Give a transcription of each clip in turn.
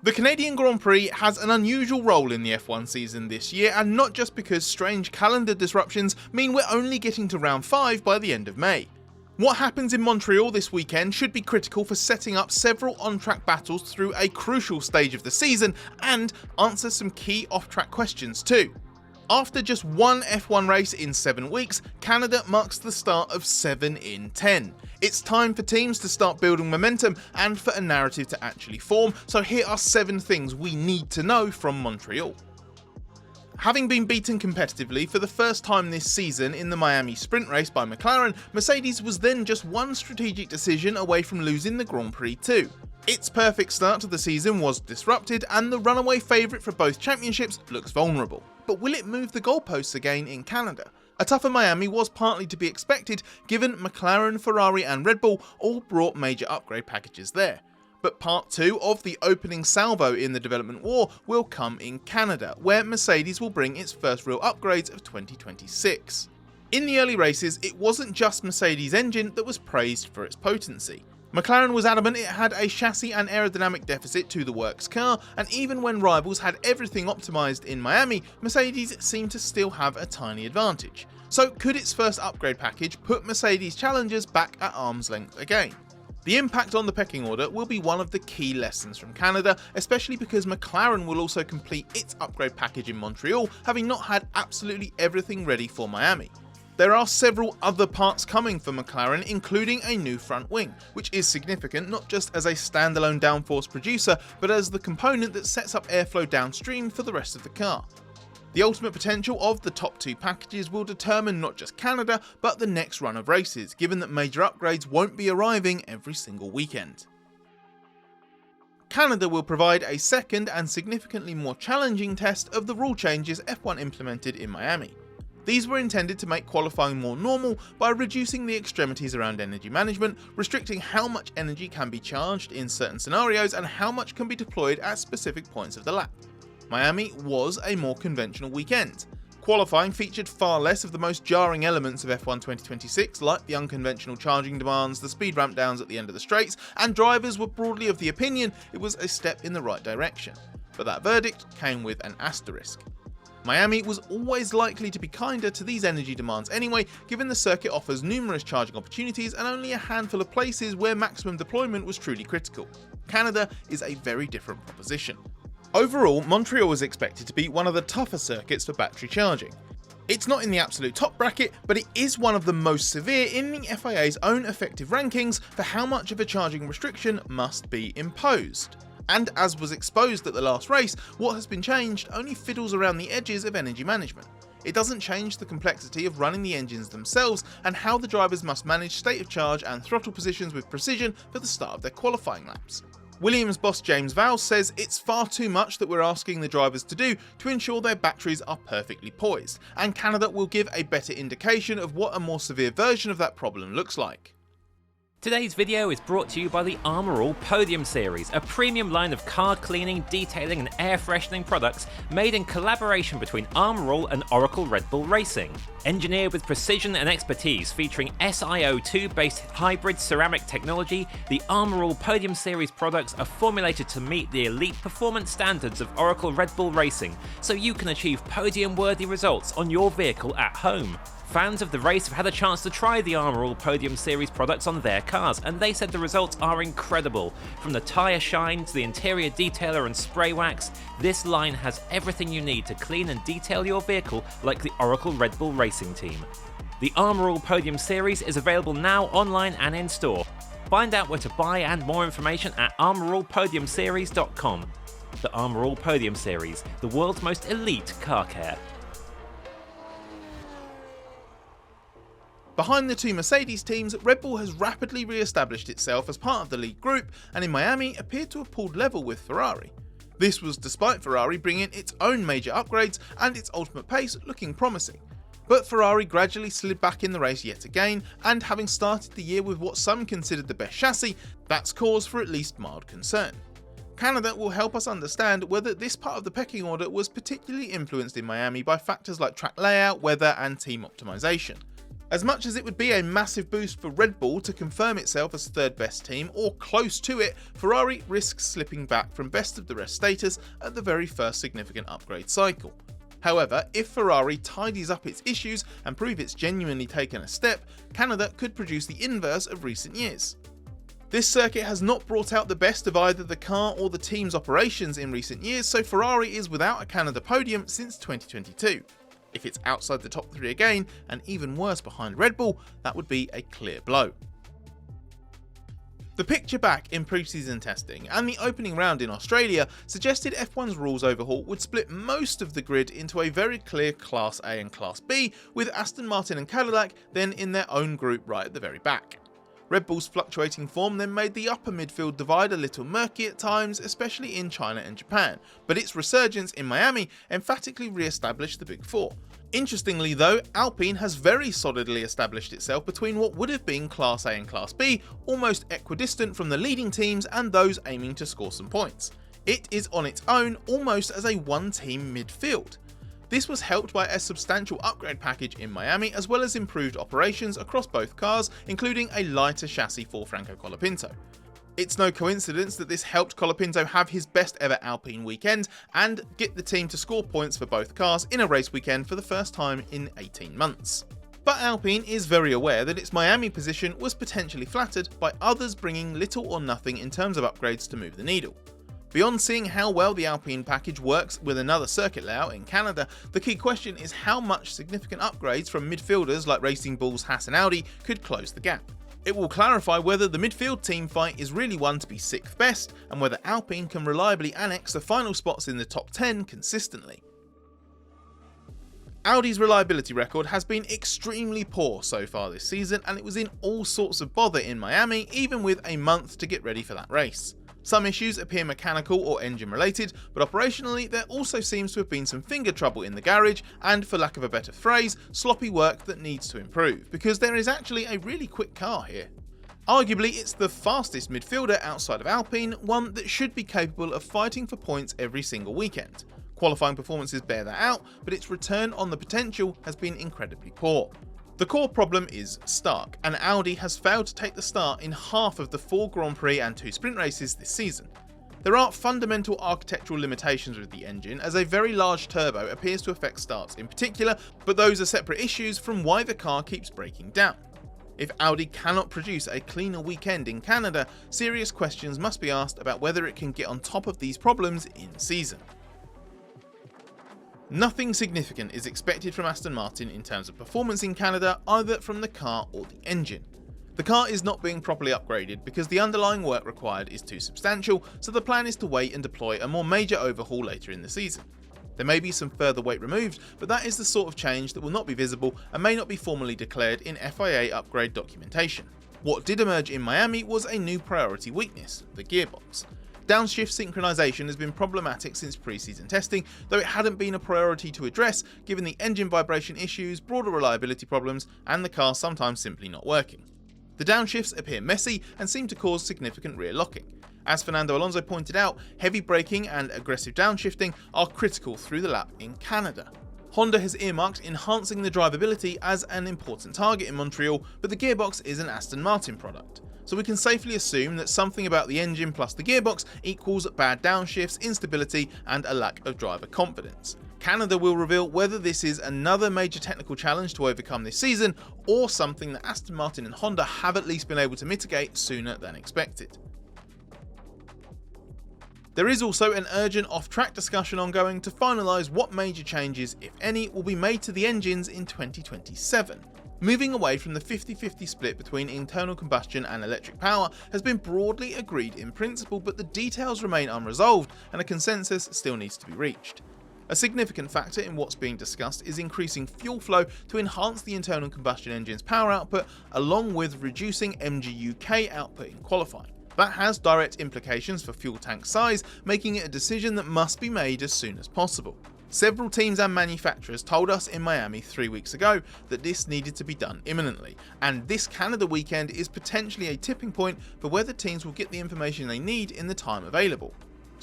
The Canadian Grand Prix has an unusual role in the F1 season this year, and not just because strange calendar disruptions mean we're only getting to round 5 by the end of May. What happens in Montreal this weekend should be critical for setting up several on-track battles through a crucial stage of the season, and answer some key off-track questions too. After just one F1 race in 7 weeks, Canada marks the start of 7 in 10. It's time for teams to start building momentum and for a narrative to actually form, so here are 7 things we need to know from Montreal. Having been beaten competitively for the first time this season in the Miami sprint race by McLaren, Mercedes was then just one strategic decision away from losing the Grand Prix too. Its perfect start to the season was disrupted, and the runaway favourite for both championships looks vulnerable. But will it move the goalposts again in Canada? A tougher Miami was partly to be expected, given McLaren, Ferrari and Red Bull all brought major upgrade packages there. But part 2 of the opening salvo in the development war will come in Canada, where Mercedes will bring its first real upgrades of 2026. In the early races, it wasn't just Mercedes' engine that was praised for its potency. McLaren was adamant it had a chassis and aerodynamic deficit to the works car, and even when rivals had everything optimised in Miami, Mercedes seemed to still have a tiny advantage. So could its first upgrade package put Mercedes challengers back at arm's length again? The impact on the pecking order will be one of the key lessons from Canada, especially because McLaren will also complete its upgrade package in Montreal, having not had absolutely everything ready for Miami. There are several other parts coming for McLaren, including a new front wing, which is significant not just as a standalone downforce producer, but as the component that sets up airflow downstream for the rest of the car. The ultimate potential of the top 2 packages will determine not just Canada, but the next run of races, given that major upgrades won't be arriving every single weekend. Canada will provide a second and significantly more challenging test of the rule changes F1 implemented in Miami. These were intended to make qualifying more normal by reducing the extremities around energy management, restricting how much energy can be charged in certain scenarios and how much can be deployed at specific points of the lap. Miami was a more conventional weekend. Qualifying featured far less of the most jarring elements of F1 2026, like the unconventional charging demands, the speed ramp downs at the end of the straights, and drivers were broadly of the opinion it was a step in the right direction. But that verdict came with an asterisk. Miami was always likely to be kinder to these energy demands anyway, given the circuit offers numerous charging opportunities and only a handful of places where maximum deployment was truly critical. Canada is a very different proposition. Overall, Montreal is expected to be one of the tougher circuits for battery charging. It's not in the absolute top bracket, but it is one of the most severe in the FIA's own effective rankings for how much of a charging restriction must be imposed. And as was exposed at the last race, what has been changed only fiddles around the edges of energy management. It doesn't change the complexity of running the engines themselves and how the drivers must manage state of charge and throttle positions with precision for the start of their qualifying laps. Williams boss James Vowles says it's far too much that we're asking the drivers to do to ensure their batteries are perfectly poised, and Canada will give a better indication of what a more severe version of that problem looks like. Today's video is brought to you by the Armour All Podium Series, a premium line of car cleaning, detailing and air freshening products made in collaboration between Armour All and Oracle Red Bull Racing. Engineered with precision and expertise featuring SiO2 based hybrid ceramic technology, the Armour All Podium Series products are formulated to meet the elite performance standards of Oracle Red Bull Racing, so you can achieve podium worthy results on your vehicle at home. Fans of the race have had a chance to try the Armour All Podium Series products on their cars, and they said the results are incredible. From the tyre shine to the interior detailer and spray wax, this line has everything you need to clean and detail your vehicle like the Oracle Red Bull Racing team. The Armour All Podium Series is available now online and in store. Find out where to buy and more information at armourallpodiumseries.com. The Armour All Podium Series, the world's most elite car care. Behind the 2 Mercedes teams, Red Bull has rapidly re-established itself as part of the lead group, and in Miami appeared to have pulled level with Ferrari. This was despite Ferrari bringing its own major upgrades and its ultimate pace looking promising. But Ferrari gradually slid back in the race yet again, and having started the year with what some considered the best chassis, that's cause for at least mild concern. Canada will help us understand whether this part of the pecking order was particularly influenced in Miami by factors like track layout, weather and team optimization. As much as it would be a massive boost for Red Bull to confirm itself as third best team or close to it, Ferrari risks slipping back from best of the rest status at the very first significant upgrade cycle. However, if Ferrari tidies up its issues and prove it's genuinely taken a step, Canada could produce the inverse of recent years. This circuit has not brought out the best of either the car or the team's operations in recent years, so Ferrari is without a Canada podium since 2022. If it's outside the top 3 again, and even worse behind Red Bull, that would be a clear blow. The picture back in pre-season testing and the opening round in Australia suggested F1's rules overhaul would split most of the grid into a very clear Class A and Class B, with Aston Martin and Cadillac then in their own group right at the very back. Red Bull's fluctuating form then made the upper midfield divide a little murky at times, especially in China and Japan, but its resurgence in Miami emphatically re-established the Big Four. Interestingly though, Alpine has very solidly established itself between what would have been Class A and Class B, almost equidistant from the leading teams and those aiming to score some points. It is on its own, almost as a one-team midfield. This was helped by a substantial upgrade package in Miami, as well as improved operations across both cars, including a lighter chassis for Franco Colapinto. It's no coincidence that this helped Colapinto have his best ever Alpine weekend and get the team to score points for both cars in a race weekend for the first time in 18 months. But Alpine is very aware that its Miami position was potentially flattered by others bringing little or nothing in terms of upgrades to move the needle. Beyond seeing how well the Alpine package works with another circuit layout in Canada, the key question is how much significant upgrades from midfielders like Racing Bull's Haas and Audi could close the gap. It will clarify whether the midfield team fight is really one to be 6th best, and whether Alpine can reliably annex the final spots in the top 10 consistently. Audi's reliability record has been extremely poor so far this season, and it was in all sorts of bother in Miami, even with a month to get ready for that race. Some issues appear mechanical or engine related, but operationally there also seems to have been some finger trouble in the garage and, for lack of a better phrase, sloppy work that needs to improve, because there is actually a really quick car here. Arguably it's the fastest midfielder outside of Alpine, one that should be capable of fighting for points every single weekend. Qualifying performances bear that out, but its return on the potential has been incredibly poor. The core problem is stark, and Audi has failed to take the start in half of the 4 Grand Prix and 2 sprint races this season. There are fundamental architectural limitations with the engine, as a very large turbo appears to affect starts in particular, but those are separate issues from why the car keeps breaking down. If Audi cannot produce a cleaner weekend in Canada, serious questions must be asked about whether it can get on top of these problems in season. Nothing significant is expected from Aston Martin in terms of performance in Canada, either from the car or the engine. The car is not being properly upgraded because the underlying work required is too substantial, so the plan is to wait and deploy a more major overhaul later in the season. There may be some further weight removed, but that is the sort of change that will not be visible and may not be formally declared in FIA upgrade documentation. What did emerge in Miami was a new priority weakness, the gearbox. Downshift synchronization has been problematic since pre-season testing, though it hadn't been a priority to address given the engine vibration issues, broader reliability problems, and the car sometimes simply not working. The downshifts appear messy and seem to cause significant rear locking. As Fernando Alonso pointed out, heavy braking and aggressive downshifting are critical through the lap in Canada. Honda has earmarked enhancing the drivability as an important target in Montreal, but the gearbox is an Aston Martin product. So we can safely assume that something about the engine plus the gearbox equals bad downshifts, instability, and a lack of driver confidence. Canada will reveal whether this is another major technical challenge to overcome this season, or something that Aston Martin and Honda have at least been able to mitigate sooner than expected. There is also an urgent off-track discussion ongoing to finalise what major changes, if any, will be made to the engines in 2027. Moving away from the 50-50 split between internal combustion and electric power has been broadly agreed in principle, but the details remain unresolved and a consensus still needs to be reached. A significant factor in what's being discussed is increasing fuel flow to enhance the internal combustion engine's power output, along with reducing MGU-K output in qualifying. That has direct implications for fuel tank size, making it a decision that must be made as soon as possible. Several teams and manufacturers told us in Miami 3 weeks ago that this needed to be done imminently, and this Canada weekend is potentially a tipping point for whether teams will get the information they need in the time available.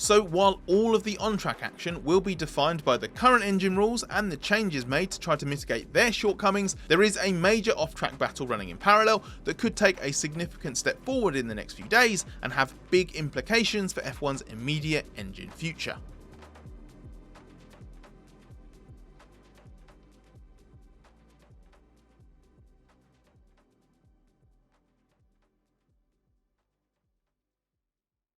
So while all of the on-track action will be defined by the current engine rules and the changes made to try to mitigate their shortcomings, there is a major off-track battle running in parallel that could take a significant step forward in the next few days and have big implications for F1's immediate engine future.